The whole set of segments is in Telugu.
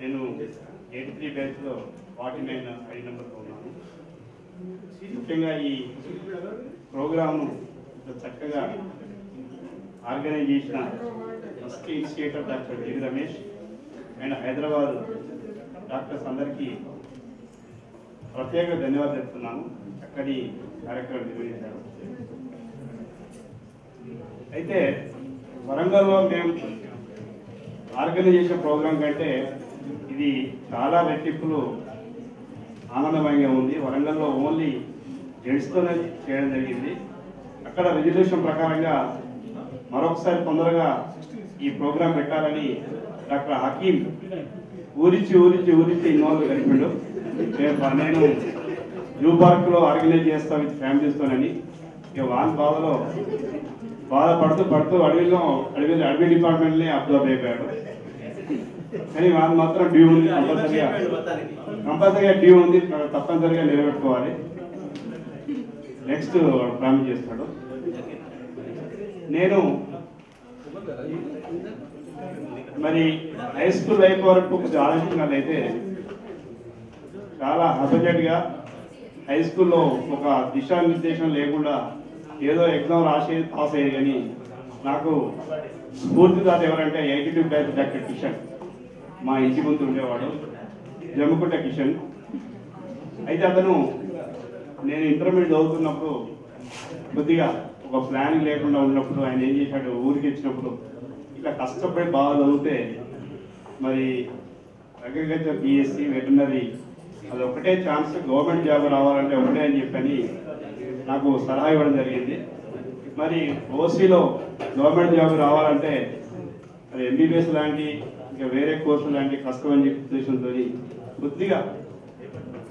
నేను 83 బ్యాచ్లో 49 ఐడి నెంబర్లో ఉన్నాను. ముఖ్యంగా ఈ ప్రోగ్రామ్ను చక్కగా ఆర్గనైజ్ చేసిన first initiator doctor D Ramesh and Hyderabad doctors అందరికీ ప్రత్యేక ధన్యవాదాలు చెప్తున్నాను. చక్కని కార్యక్రమం నిర్వహించారు. అయితే వరంగల్లో మేము ఆర్గనైజ్ చేసిన ప్రోగ్రాం కంటే ఇది చాలా రెట్టింపులు ఆనందమయంగా ఉంది. వరంగల్లో ఓన్లీ జెంట్స్తోనే చేయడం జరిగింది. అక్కడ రిజల్యూషన్ ప్రకారంగా మరొకసారి తొందరగా ఈ ప్రోగ్రాం పెట్టాలని డాక్టర్ హకీం ఊరించి ఇన్వాల్వ్ కలిపాడు. నేను జూ పార్క్లో ఆర్గనైజ్ చేస్తాను విత్ ఫ్యామిలీస్తోనని ఇక వాన్ బాధపడుతూ అడవి డిపార్ట్మెంట్ని అబ్జర్వ్ అయిపోయాడు. కానీ వాన్ మాత్రం డ్యూ ఉంది, కంపల్సరిగా డ్యూ ఉంది, తప్పనిసరిగా నిలబెట్టుకోవాలి. నెక్స్ట్ ప్రామిస్ చేస్తాడు. నేను మరి హై స్కూల్ లైఫ్ వరకు కొంచెం ఆలోచించినట్లయితే చాలా హబజెట్గా హై స్కూల్లో ఒక దిశానిర్దేశం లేకుండా ఏదో ఎగ్జామ్ రాసి పాస్ అయ్యేది. కానీ నాకు స్ఫూర్తిదాత ఎవరంటే 82 బ్యాచ్ డాక్టర్ కిషన్, మా ఇంటి ముందు ఉండేవాడు, జమ్ముకుంట కిషన్. అయితే అతను నేను ఇంటర్మీడియట్ చదువుతున్నప్పుడు కొద్దిగా ఒక ప్లానింగ్ లేకుండా ఉన్నప్పుడు ఆయన ఏం చేశాడు, ఊరికి వచ్చినప్పుడు ఇట్లా కష్టపడి బాగా చదివితే మరి అగ్రికల్చర్ బిఎస్సి వెటర్నరీ అది ఒకటే ఛాన్స్, గవర్నమెంట్ జాబ్ రావాలంటే ఒకటే అని చెప్పని నాకు సలహా ఇవ్వడం జరిగింది. మరి ఓసీలో గవర్నమెంట్ జాబ్ రావాలంటే మరి ఎంబీబీఎస్ లాంటి ఇంకా వేరే కోర్సు లాంటి కష్టం అని చెప్పి ఉద్దేశంతో కొద్దిగా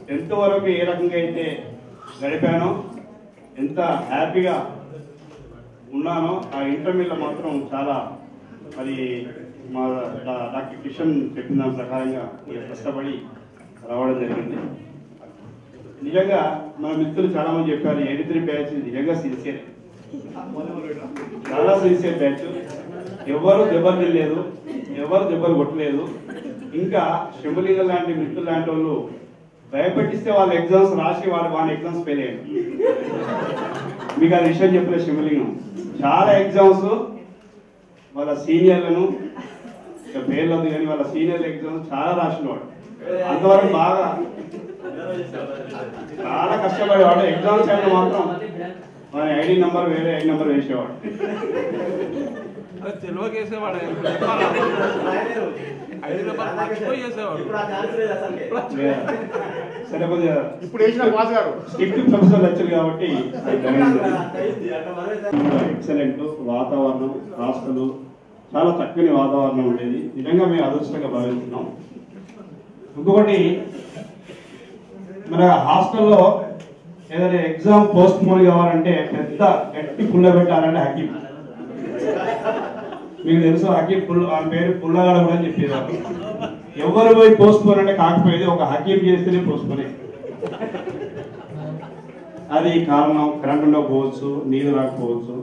10th వరకు ఏ రకంగా అయితే గడిపానో, ఎంత హ్యాపీగా ఉన్నానో ఆ ఇంటర్మీడియట్లో మాత్రం చాలా మరి మా డాక్టర్ కిషన్ చెప్పిన దాని ప్రకారంగా కష్టపడి రావడం జరిగింది. నిజంగా మన మిత్రులు చాలా మంది చెప్పారు 83 బ్యాచ్ నిజంగా సిన్సియర్, చాలా సిన్సియర్ బ్యాచ్. ఎవరు దెబ్బలు తినలేదు, ఎవరు దెబ్బలు కొట్టలేదు. ఇంకా శంభులింగం లాంటి మిత్రులు లాంటి వాళ్ళు భయపెట్టిస్తే వాళ్ళ ఎగ్జామ్స్ రాసి వాళ్ళ ఎగ్జామ్స్ ఫెయిల్ అయ్యారు. మీకు ఆ విషయం చెప్పలేదు. శంభులింగం చాలా ఎగ్జామ్స్ వాళ్ళ సీనియర్లను పేర్లు ఉంది కానీ వాళ్ళ సీనియర్ల ఎగ్జామ్స్ చాలా రాసినవాడు. అంతవరకు బాగా చాలా కష్టపడేవాడు. ఎగ్జామ్స్ అయినా మాత్రం మన ఐడి నెంబర్ వేరే ఐడి నెంబర్ వేసేవాడు. సరే కొద్దిగా స్ట్రిక్ట్ ప్రొఫెసర్ లెక్చర్ కాబట్టి ఎక్సలెంట్ వాతావరణం, హాస్టల్ చాలా చక్కని వాతావరణం ఉండేది. నిజంగా మేము అదృష్టంగా భావిస్తున్నాం. ఇంకొకటి మన హాస్టల్లో ఏదైనా ఎగ్జామ్ పోస్ట్ పోన్ కావాలంటే పెద్ద గట్టి పుల్ల పెట్టాలంటే హకీం. మీకు తెలుసు హకీం ఆయన పేరు పుల్లగాడ కూడా చెప్పేవారు. ఎవరు పోయి పోస్ట్ పోన్ అంటే కాకపోయేది, ఒక హకీం చేస్తేనే పోస్ట్ పోనే. అది కారణం కరెంట్ ఉండకపోవచ్చు, నీరు రాకపోవచ్చు.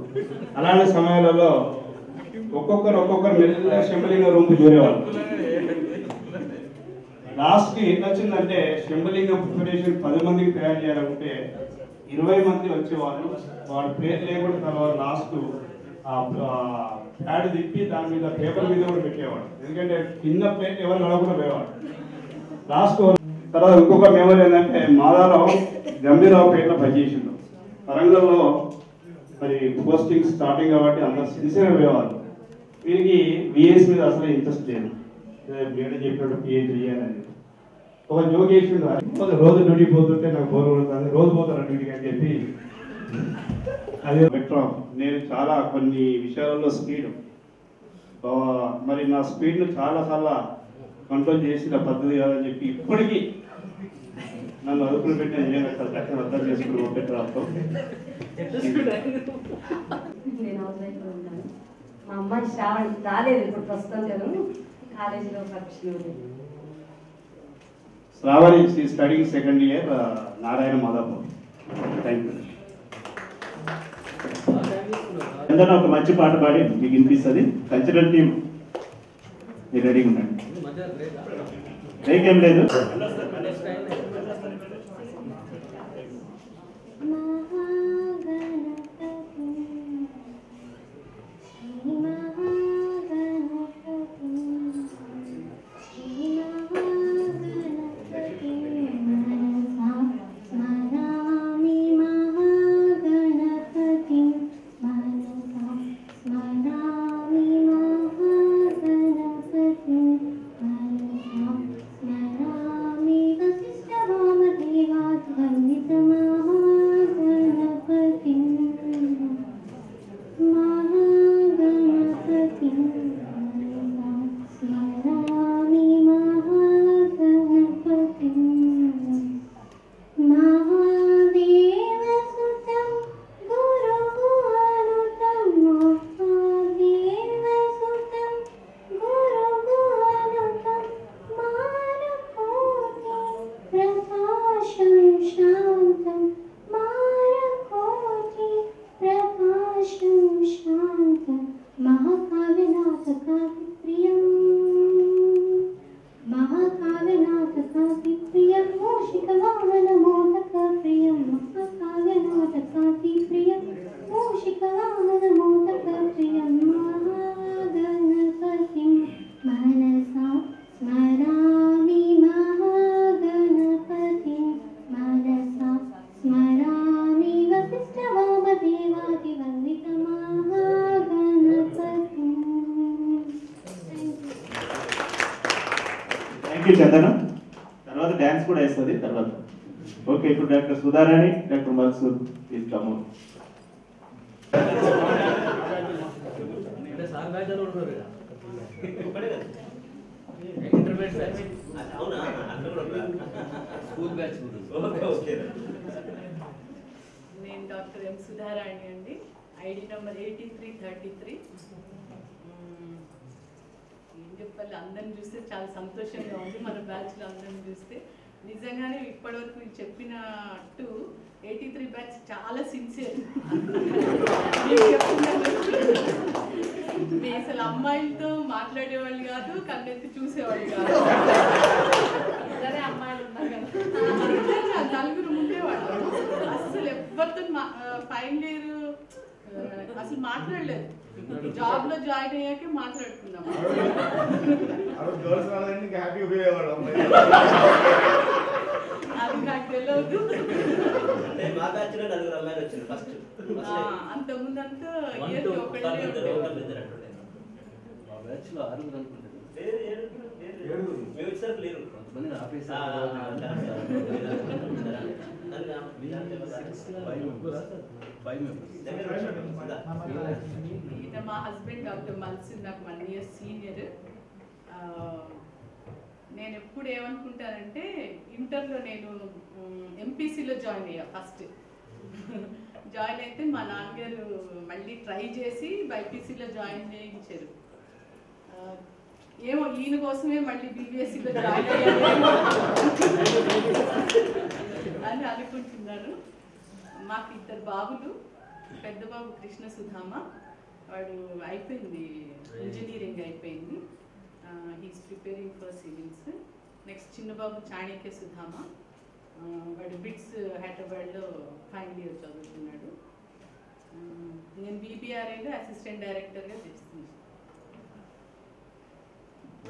అలాంటి సమయాలలో ఒక్కొక్కరు మెల్లగా శంభలింగ రూమ్కి చేరేవాళ్ళు. లాస్ట్కి ఏం వచ్చిందంటే శంభలింగం ప్రిపరేషన్ 10 మందికి తయారు చేయాలంటే 20 మంది వచ్చేవాళ్ళు. వాళ్ళ పేరు లేకుండా తర్వాత లాస్ట్ ప్యాడ్ తిప్పి దాని మీద పేపర్ మీద కూడా పెట్టేవాడు. ఎందుకంటే కింద ప్లేట్ ఎవరు నడవకుండా పోయేవాడు. లాస్ట్ తర్వాత ఇంకొక మెమరీ ఏంటంటే మాదారావు గంభీరావు పేరులో పనిచేసిండు. వరంగల్లో మరి పోస్టింగ్ స్టార్టింగ్ కాబట్టి అందరు సిన్సియర్గా పోయేవాళ్ళు. వీరికి బిఎస్ మీద అసలు ఇంట్రెస్ట్ లేదు. మేడం చెప్పినట్టు పిహెచ్డీ చేయాలని ఒక జోక్ చేసిండు. రోజు డ్యూటీ పోతుంటే నాకు బోర్ కొడుతుంది, రోజు పోతాను డ్యూటీకి అని చెప్పి. అదే బెటర్. నేను చాలా కొన్ని విషయాలలో స్పీడ్ మరి నా స్పీడ్ను చాలా కంట్రోల్ చేసిన పద్ధతి కాదని చెప్పి ఇప్పటికీ నన్ను అదుపులు పెట్టిన నేను చక్కగా అర్థం చేసుకుని పెట్టరాతో. మా అమ్మాయి శ్రావణ్ రాలేదు, ఇప్పుడు ప్రస్తుతం నేను కాలేజీలో పరీక్షలు. Sravani studying 2nd year Narayana Madhapur. Thank you. ఒక మంచి పాట పాడి మీకు వినిపిస్తుంది. కల్చరల్ టీం మీరు రెడీగా ఉండండి. బ్రేక్ ఏం లేదు. చందన తర్వాత డాన్స్ కూడా వేస్తుంది తర్వాత. ఓకే, ఇప్పుడు doctor Sudharani, doctor Mansoor please come. నేను డాక్టర్ ఎం సుధారాణి అండి, ఐడి నెంబర్ 8333. ఏం చెప్పాలి, అందరిని చూస్తే చాలా సంతోషంగా ఉంది. మన బ్యాచ్లో అందరిని చూస్తే నిజంగానే ఇప్పటివరకు చెప్పినట్టు 83 బ్యాచ్ చాలా సిన్సియర్. మీ అసలు అమ్మాయిలతో మాట్లాడేవాళ్ళు కాదు, కన్నెత్తి చూసేవాళ్ళు కాదు. సరే అమ్మాయిలు ఉన్నారు కదా, నలుగురు ఉండేవాళ్ళు. అసలు ఎవరితో ఫైనల్ ఇయర్ అసలు మాట్లాడలేదు. జాబ్ లో జాయిన్ అయ్యాకే మాట్లాడుకున్నాం. అది నాకు తెలియదు. అంత ముందంతా ఒకళ్ళే మా హస్బెండ్ డాక్టర్ మన్సూర్, నాకు 1 year సీనియర్. నేను ఎప్పుడు ఏమనుకుంటానంటే, ఇంటర్లో నేను ఎంపీసీలో జాయిన్ అయ్యా. ఫస్ట్ జాయిన్ అయితే మా నాన్నగారు మళ్ళీ ట్రై చేసి బైపీసీలో జాయిన్ చేయించారు. ఏమో ఈయన కోసమే మళ్ళీ బీబీఎస్సీలో జాయిన్ అయ్యాను అని అనుకుంటున్నాను. మాకు 2 బాబులు. పెద్ద బాబు కృష్ణ సుధామ, వాడు అయిపోయింది, ఇంజనీరింగ్ అయిపోయింది, he's preparing for civils. Next చిన్న బాబు చాణక్య సుధామ, వాడు బిట్స్ హైదరాబాద్లో ఫైనల్ ఇయర్ చదువుతున్నాడు. నేను బీబీఆర్ఐలో అసిస్టెంట్ డైరెక్టర్గా చేస్తున్నాను.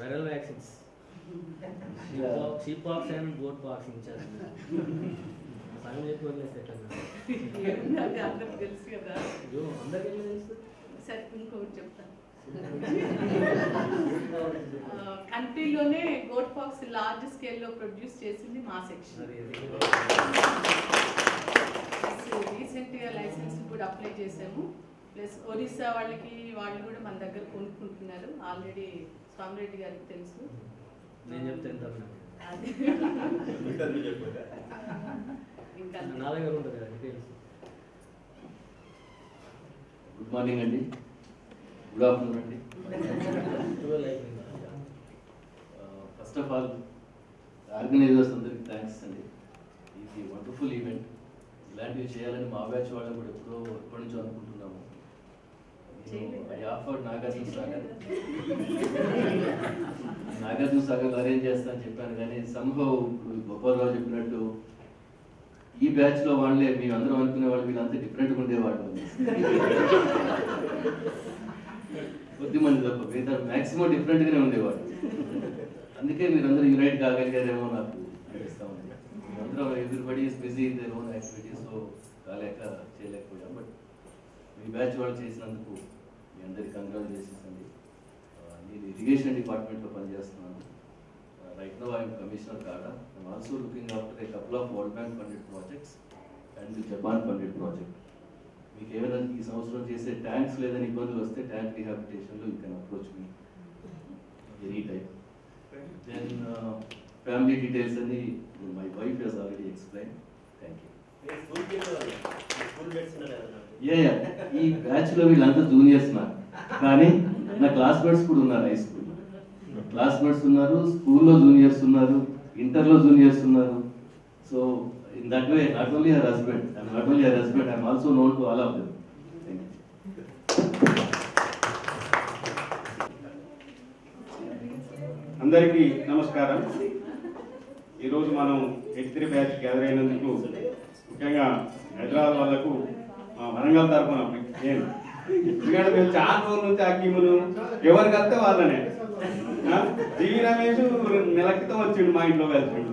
Viral vaccines, sheep pox and goat pox in charge. అందరికి తెలుసు కదా. అందరికీ తెలుసు. సరే ఇంకొకటి చెప్తాను. కంట్రీలోనే గోట్ పాక్స్ లార్జ్ స్కేల్లో ప్రొడ్యూస్ చేసింది మా సెక్షన్. రీసెంట్గా లైసెన్స్ కూడా అప్లై చేసాము. ప్లస్ ఒరిస్సా వాళ్ళకి వాళ్ళు కూడా మన దగ్గర కొనుక్కుంటున్నారు. ఆల్రెడీ స్వామిరెడ్డి గారికి తెలుసు. నేను చెప్తాను అది ఇంకా నా దగ్గర ఉంటుంది కదా డీటెయిల్స్. గుడ్ మార్నింగ్ అండి, గుడ్ ఆఫ్టర్నూన్ అండి. ఫస్ట్ ఆఫ్ ఆల్ ఆర్గనైజర్స్ అందరికి థ్యాంక్స్ అండి. ఇది వండర్ఫుల్ ఈవెంట్. ఇలాంటివి చేయాలని మా బ్యాచ్ వాళ్ళు కూడా ఎప్పటి నుంచో అనుకుంటున్నాము. నాగార్జున సాగర్ అరేంజ్ చేస్తా అని చెప్పాను, కానీ సంభవ్ గోపాలరావు చెప్పినట్టు ఈ బ్యాచ్ లో వాళ్ళే మేము అందరం అనుకునే వాళ్ళు వీళ్ళంతా డిఫరెంట్గా ఉండేవాళ్ళు. కొద్దిమంది తప్ప మిగతా మ్యాక్సిమం డిఫరెంట్గానే ఉండేవాళ్ళు. అందుకే మీరందరూ యునైట్ కాగలిగారేమో నాకు అనిపిస్తా ఉంది. అందరూ everybody is busy in their own activities, so కాలేక చేయలేకపోయాం. బట్ మీ బ్యాచ్ వాళ్ళు చేసినందుకు మీ అందరికి కంగ్రాచులేషన్స్ అండి. నేను ఇరిగేషన్ డిపార్ట్మెంట్లో పనిచేస్తున్నాను. Right now I'm commissioner CADA. I'm also looking after a couple of world bank funded projects and Japan funded project. మీకు ఏమైనా ఈ సంవత్సరం చేసే ట్యాంక్స్ లేదని ఇబ్బందులు వస్తే ట్యాంక్ రిహాబిలిటేషన్లో you can approach me any time. Then family details అని my wife has already explain. Thank you. ఈ బ్యాచ్ లో వీళ్ళంతా జూనియర్స్ నాకు, కానీ నా క్లాస్మేట్స్ కూడా ఉన్నారు. హై స్కూల్ క్లాస్మేట్స్ ఉన్నారు, స్కూల్లో జూనియర్స్ ఉన్నారు, ఇంటర్లో జూనియర్స్ ఉన్నారు. So in that way not only her husband, I'm also known to all of them. అందరికీ నమస్కారం. ఈరోజు మనం 83 బ్యాచ్ గ్యాదర్ అయినందుకు ముఖ్యంగా హైదరాబాద్ వాళ్ళకు మా వరంగల్ తరఫున నేను, ఎందుకంటే మేము చాలా రోజుల నుంచి అకీములు ఎవరికి వస్తే వాళ్ళనే. జీవి రమేష్ నెల క్రితం వచ్చిండు మా ఇంట్లో కలిసిండు.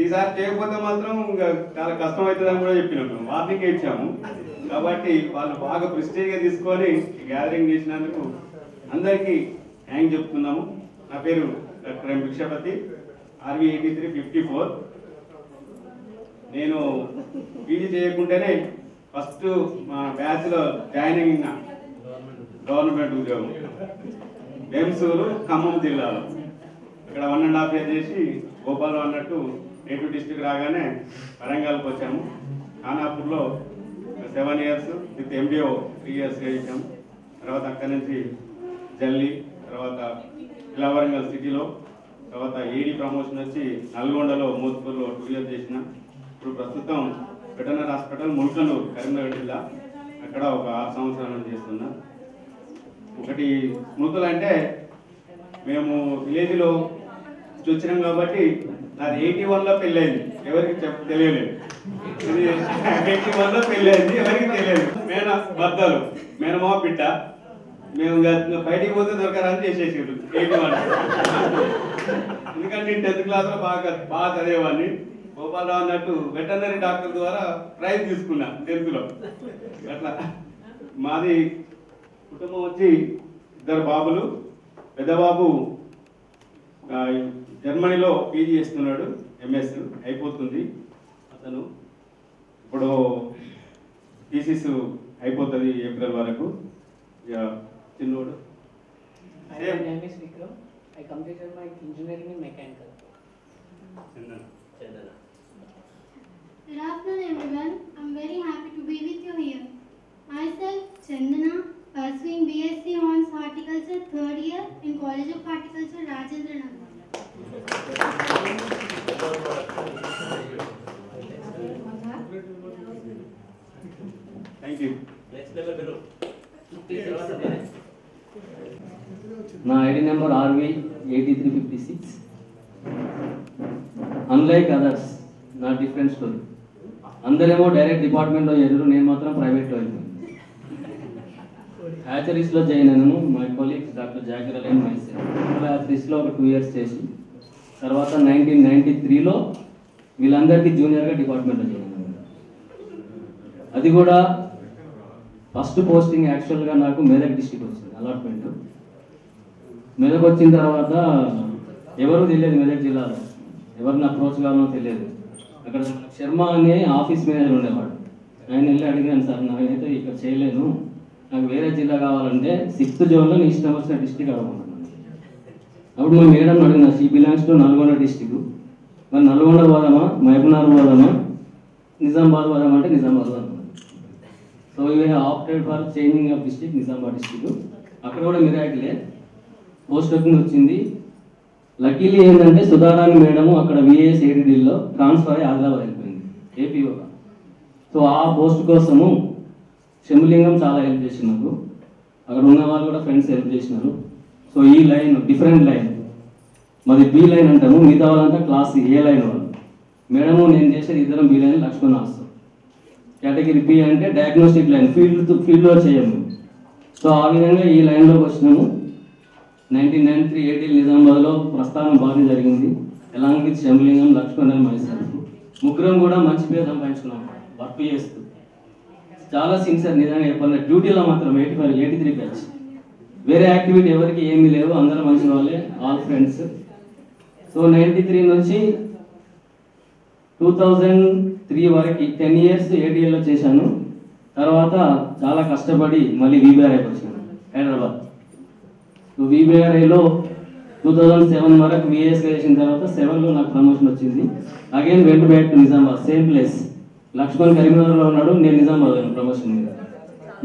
ఈసారి చేయకపోతే మాత్రం ఇంకా చాలా కష్టం అవుతుందని కూడా చెప్పినాము, వార్నింగ్ ఇచ్చాము. కాబట్టి వాళ్ళు బాగా ప్రెస్టీజ్గా తీసుకొని గ్యాదరింగ్ చేసినందుకు అందరికీ థ్యాంక్ చెప్తున్నాము. నా పేరు డాక్టర్ ఎం భిక్షపతి, RV 8354. నేను పీజీ చేయకుండానే ఫస్ట్ మా బ్యాచ్లో జాయినింగ్ అయిన గవర్నమెంట్ ఉద్యోగం బెంసూరు, ఖమ్మం జిల్లాలో. ఇక్కడ 1.5 years చేసి గోపాలం అన్నట్టు నేటివ్ డిస్ట్రిక్ట్ రాగానే వరంగల్కి వచ్చాము. ఖానాపూర్లో 7 years విత్ MBO 3 years చేసాము. తర్వాత అక్కడి నుంచి జల్లి, తర్వాత ఇలా వరంగల్ సిటీలో, తర్వాత ఏడీ ప్రమోషన్ వచ్చి నల్గొండలో మోత్పూర్లో 2 years చేసిన. ఇప్పుడు ప్రస్తుతం వెటర్నరీ హాస్పిటల్ ముల్కనూరు, కరీంనగర్ జిల్లా, అక్కడ ఒక 6 సంవత్సరాల నుంచి చేస్తున్నా. ఒకటి స్మృతులు అంటే, మేము విలేజ్లో వచ్చినాం కాబట్టి నాది 81లో పెళ్ళైంది, ఎవరికి తెలియలేదు. ఇది 81లో పెళ్ళైంది, ఎవరికి తెలియదు. బద్దలు మేనమావ బిడ్డ, మేము బయటికి పోతే దొరకరని చేసేసారు 81. ఎందుకంటే నేను 10th క్లాస్లో బాగా చదివేవాడిని. గోపాలరావు అన్నట్టు వెటర్నరీ డాక్టర్ ద్వారా ప్రైజ్ తీసుకున్నా 10th లో. అట్లా మాది కుటుంబం వచ్చి 2 బాబులు. పెద్ద బాబు జర్మనీలో పీజీ చేస్తున్నాడు, MS అయిపోతుంది. అతను ఇప్పుడు థీసిస్ అయిపోతుంది ఏప్రిల్ వరకు. చిన్నోడు My name is Vikram. I completed my engineering in mechanical. Good afternoon everyone. I'm very happy to be with you here. Myself Chandana, pursuing BSc Honors Horticulture 3rd year in College of Horticulture, Rajendra Nagar. Thank you. నా ID number RV 8356. Unlike others, నా డిఫరెంట్ స్టోరీ. అందరేమో డైరెక్ట్ డిపార్ట్మెంట్లో చేరారు, నేను మాత్రం ప్రైవేట్లో వెళ్ళాను. హ్యాచరీస్లో జాయిన్ అయినాను. My colleagues doctor Zakir Ali and myself. హ్యాచరీస్లో ఒక 2 years చేసి తర్వాత 1993లో వీళ్ళందరికీ జూనియర్గా డిపార్ట్మెంట్లో జాయిన్ అయినాను. అది కూడా ఫస్ట్ పోస్టింగ్ యాక్చువల్గా నాకు మెదక్ డిస్ట్రిక్ట్ వచ్చింది అలాట్మెంట్. మెదక్ వచ్చిన తర్వాత ఎవరు తెలియదు, మెదక్ జిల్లాలో ఎవరిని అప్రోచ్ కావాలో తెలియదు. అక్కడ శర్మ అనే ఆఫీస్ మేనేజర్ ఉండేవాడు. ఆయన వెళ్ళి అడిగాను, సార్ నాకైతే ఇక్కడ చేయలేను, నాకు వేరే జిల్లా కావాలంటే 6th జోన్లో నీ ఇష్టం వచ్చిన డిస్ట్రిక్ట్ అడగమన్నాను. అప్పుడు మా మేడం అడిగిన, she belongs to Nalgonda district, మరి నల్గొండ పోదామా, మహబూబ్నగర్ పోదామా, నిజామాబాద్ పోదామా అంటే నిజామాబాద్ అన్నాను. So you have opted for changing of district, Nizamabad district. అక్కడ కూడా మిరాకిలే పోస్ట్ ఓపెనింగ్ వచ్చింది. లక్కీలీ ఏంటంటే సుధారాణి మేడము అక్కడ VAS ADDలో ట్రాన్స్ఫర్ అయ్యి హైదరాబాద్ వెళ్ళిపోయింది APOగా. సో ఆ పోస్ట్ కోసము శంభులింగం చాలా హెల్ప్ చేసి నాకు. అక్కడ ఉన్న వాళ్ళు కూడా ఫ్రెండ్స్ హెల్ప్ చేసినారు. సో ఈ లైన్ డిఫరెంట్ లైన్, మాది బి లైన్ అంటాము, మిగతా వాళ్ళంతా క్లాస్ ఏ లైన్ వాళ్ళు. మేడము నేను చేసేది ఇద్దరం బి లైన్, లక్ష్మణ్ వస్తాం. కేటగిరీ బి అంటే డయాగ్నోస్టిక్ లైన్, ఫీల్డ్లో చేయము. సో ఆ విధంగా ఈ లైన్లోకి వచ్చినాము. 1993 ఏటీఎల్ నిజామాబాద్లో ప్రస్థానం బాగా జరిగింది. Along with Shambhalingam, Lakshman and myself ముగ్గురం కూడా మంచి పేరు సంపాదించుకున్నాం వర్క్ చేస్తూ. చాలా సిన్సియర్, నిజంగా చెప్పాలి. డ్యూటీలో మాత్రం 83 బ్యాచ్. వేరే యాక్టివిటీ ఎవరికి ఏమీ లేవు, అందరూ మంచి వాళ్ళే, ఆల్ ఫ్రెండ్స్. సో 93 నుంచి 2003 వరకు 10 years ఏటీఎల్లో చేశాను. తర్వాత చాలా కష్టపడి మళ్ళీ వీబీఆర్ఐకి వచ్చాను హైదరాబాద్. వీబీఆర్ఐలో 2007 వరకు విఏఎస్గా చేసిన తర్వాత 7లో నాకు ప్రమోషన్ వచ్చింది. Again went back to Nizamabad, same place. Laxman కరీంనగర్లో ఉన్నాడు, నేను నిజామాబాద్ ప్రమోషన్ మీద.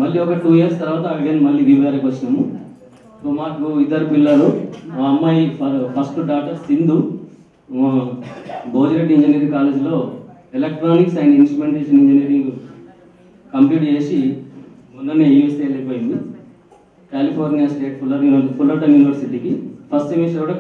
మళ్ళీ ఒక 2 years తర్వాత అగైన్ మళ్ళీ వీబీఆర్ఐకి వచ్చినాము. సో మాకు 2 పిల్లలు. మా అమ్మాయి first daughter Sindhu Bhojireddy engineering కాలేజ్లో electronics and instrumentation engineering complete చేసి మొన్ననే యూఎస్ఏ వెళ్ళిపోయింది, కాలిఫోర్నియా స్టేట్ ఫుల్లర్టన్ యూనివర్సిటీకి. ఫస్ట్ సెమిస్టర్ కూడా